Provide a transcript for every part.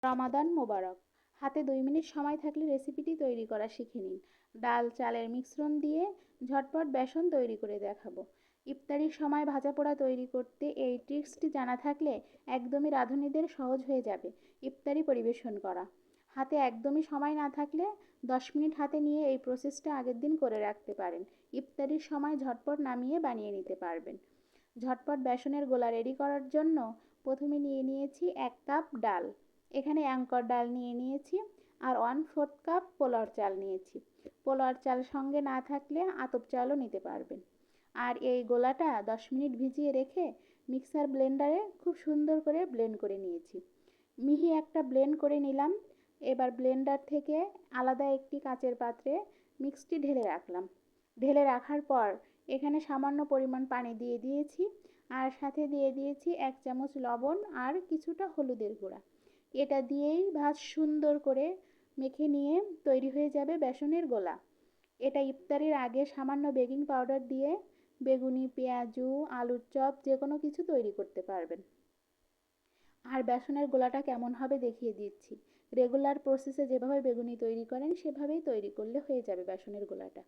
রমাদান মোবারক। হাতে 2 মিনিট সময় থাকলে রেসিপিটি তৈরি করা শিখে নিন। ডাল চালের মিশ্রণ দিয়ে ঝটপট বেসন তৈরি করে দেখাবো। ইফতারির সময় ভাজা পোড়া তৈরি করতে এই ট্রিক্সটি জানা থাকলে একদমই রাঁধুনিদের সহজ হয়ে যাবে ইফতারি পরিবেশন করা। হাতে একদমই সময় না থাকলে 10 মিনিট হাতে নিয়ে এই প্রসেসটা আগের দিন করে রাখতে পারেন। ইফতারির সময় ঝটপট নামিয়ে বানিয়ে নিতে পারবেন। ঝটপট বেসনের গোলা রেডি করার জন্য প্রথমে নিয়ে নিয়েছি 1 কাপ ডাল। এখানে অ্যাঙ্কর ডাল নিয়ে নিয়েছি আর 1/4 কাপ পোলাওর চাল নিয়েছি। পোলাওর চাল সঙ্গে না থাকলে আতপ চালও নিতে পারবেন। আর এই গোলাটা 10 মিনিট ভিজিয়ে রেখে মিক্সার ব্লেন্ডারে খুব সুন্দর করে ব্লেন্ড করে নিয়েছি। মিহি একটা ব্লেন্ড করে নিলাম। এবার ব্লেন্ডার থেকে আলাদা একটি কাচের পাত্রে মিক্সটি ঢেলে রাখলাম। ঢেলে রাখার পর এখানে সামান্য পরিমাণ পানি দিয়ে দিয়েছি আর সাথে দিয়ে দিয়েছি 1 চামচ লবণ আর কিছুটা হলুদের গুঁড়া। এটা দিয়েই সুন্দর করে মেখে নিয়ে তৈরি হয়ে যাবে বেসনের গোলা। এটা ইফতারির আগে সামান্য বেকিং পাউডার দিয়ে বেগুনি, পেঁয়াজু, আলুর চপ যে কোনো কিছু তৈরি করতে পারবেন। আর বেসনের গোলাটা কেমন হবে দেখিয়ে দিচ্ছি। রেগুলার প্রসেসে যেভাবে বেগুনি তৈরি করেন সেভাবেই তৈরি করলে হয়ে যাবে বেসনের গোলাটা।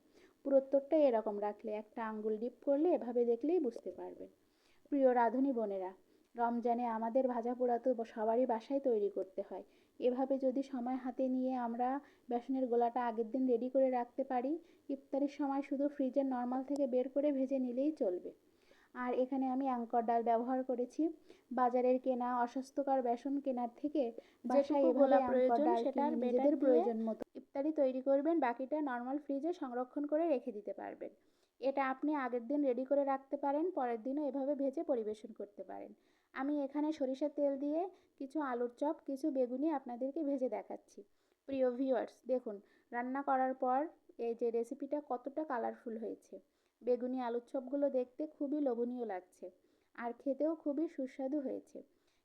পুরোত্তরটা এরকম রাখলে একটা আঙ্গুল ডিপ করলে এভাবে দেখলেই বুঝতে পারবেন। প্রিয় রাঁধুনি বোনেরা, রমজানে আমাদের ভাজা পোড়া তো সবারই বাসায় তৈরি করতে হয়। এভাবে যদি সময় হাতে নিয়ে আমরা বেসনের গোলাটা আগের দিন রেডি করে রাখতে পারি, ইফতারির সময় শুধু ফ্রিজের নর্মাল থেকে বের করে ভেজে নিলেই চলবে। আর এখানে আমি অ্যাঙ্কর ডাল ব্যবহার করেছি। বাজারের কেনা অস্বাস্থ্যকর বেসন কেনার থেকে বাসায় এভাবে অ্যাঙ্কর ডাল কিনে নিজেদের প্রয়োজন মতো ইফতারি তৈরি করবেন, বাকিটা নর্মাল ফ্রিজে সংরক্ষণ করে রেখে দিতে পারবেন। এটা আপনি আগের দিন রেডি করে রাখতে পারেন, পরের দিনও এভাবে ভেজে পরিবেশন করতে পারেন। আমি এখানে সরিষার তেল দিয়ে কিছু আলুর চপ, কিছু বেগুনি আপনাদেরকে ভেজে দেখাচ্ছি। প্রিয় ভিউয়ার্স, দেখুন রান্না করার পর এই যে রেসিপিটা কতটা কালারফুল হয়েছে। বেগুনি আলুর চপগুলো দেখতে খুবই লোভনীয় লাগছে আর খেতেও খুবই সুস্বাদু হয়েছে।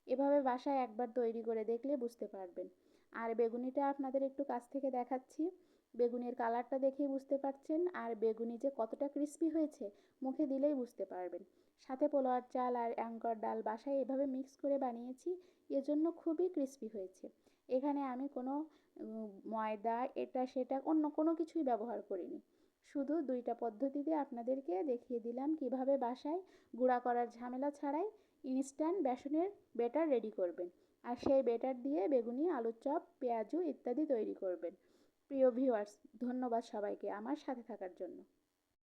এভাবে বাসায় একবার তৈরি করে দেখলে বুঝতে পারবেন। আর বেগুনিটা আপনাদের একটু কাছ থেকে দেখাচ্ছি। বেগুনের কালারটা দেখেই বুঝতে পারছেন আর বেগুনি যে কতটা ক্রিস্পি হয়েছে মুখে দিলেই বুঝতে পারবেন। সাথে পোলাওয়ার চাল আর অ্যাঙ্কর ডাল বাসায় এভাবে মিক্স করে বানিয়েছি, এজন্য খুবই ক্রিস্পি হয়েছে। এখানে আমি কোনো ময়দা এটা সেটা অন্য কোনো কিছুই ব্যবহার করিনি। শুধু 2টা পদ্ধতিতে আপনাদেরকে দেখিয়ে দিলাম কিভাবে বাসায় গুঁড়া করার ঝামেলা ছাড়াই ইনস্ট্যান্ট বেসনের ব্যাটার রেডি করবেন। আর সেই ব্যাটার দিয়ে বেগুনি, আলুর চপ, পেঁয়াজু ইত্যাদি তৈরি করবেন। প্রিয় ভিউয়ার্স, ধন্যবাদ সবাইকে আমার সাথে থাকার জন্য।